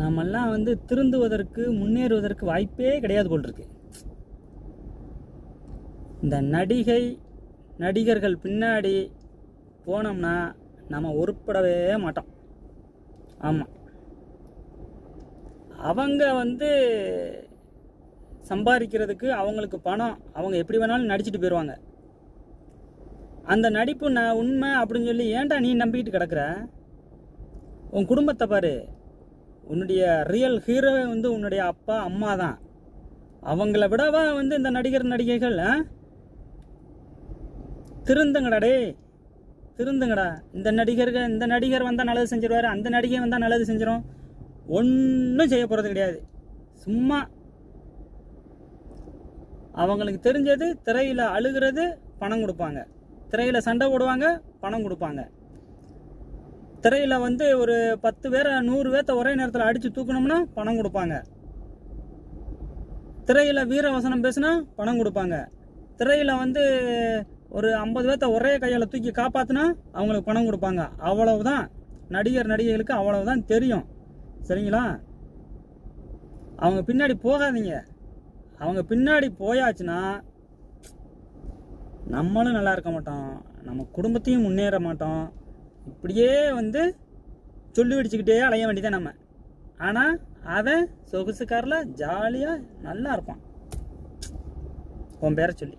நாமெல்லாம் வந்து திருந்துவதற்கு முன்னேறுவதற்கு வாய்ப்பே கிடையாது போல் இருக்கு. இந்த நடிகர்கள் பின்னாடி போனோம்னா நம்ம உருப்படவே மாட்டோம். ஆமாம், அவங்க வந்து சம்பாதிக்கிறதுக்கு அவங்களுக்கு பணம், அவங்க எப்படி வேணாலும் நடிச்சுட்டு போயிடுவாங்க. அந்த நடிப்பு நான் உண்மை அப்படின்னு சொல்லி ஏன்டா நீ நம்பிக்கிட்டு கிடக்குற? உன் குடும்பத்தை பாரு. உன்னுடைய ரியல் ஹீரோ வந்து உன்னுடைய அப்பா அம்மா தான். அவங்கள விடவா வந்து இந்த நடிகைகள் திருந்துங்கடா டே, திருந்துங்கடா. இந்த நடிகர் வந்தால் நல்லது செஞ்சிருவாரு, அந்த நடிகை வந்தால் நல்லது செஞ்சிடும். ஒன்றும் செய்ய போகிறது கிடையாது. சும்மா அவங்களுக்கு தெரிஞ்சது திரையில் அழுகிறது, பணம் கொடுப்பாங்க. திரையில் சண்டை போடுவாங்க, பணம் கொடுப்பாங்க. திரையில் வந்து ஒரு 10 பேரை 100 பேர்த்த ஒரே நேரத்தில் அடித்து தூக்கணும்னா பணம் கொடுப்பாங்க. திரையில் வீரவசனம் பேசுனா பணம் கொடுப்பாங்க. திரையில் வந்து ஒரு 50 பேர்த்த ஒரே கையால் தூக்கி காப்பாற்றினா அவங்களுக்கு பணம் கொடுப்பாங்க. அவ்வளவுதான் நடிகைகளுக்கு அவ்வளவுதான் தெரியும். சரிங்களா? அவங்க பின்னாடி போகாதீங்க. அவங்க பின்னாடி போயாச்சுன்னா நம்மளும் நல்லா இருக்க மாட்டோம், நம்ம குடும்பத்தையும் முன்னேற மாட்டோம். இப்படியே வந்து சொல்லி வடிச்சுக்கிட்டே அலைய வேண்டியதான் நம்ம. ஆனால் அவன் சொகுசு காரில் ஜாலியாக நல்லா இருப்பான் உன் பேரை சொல்லி.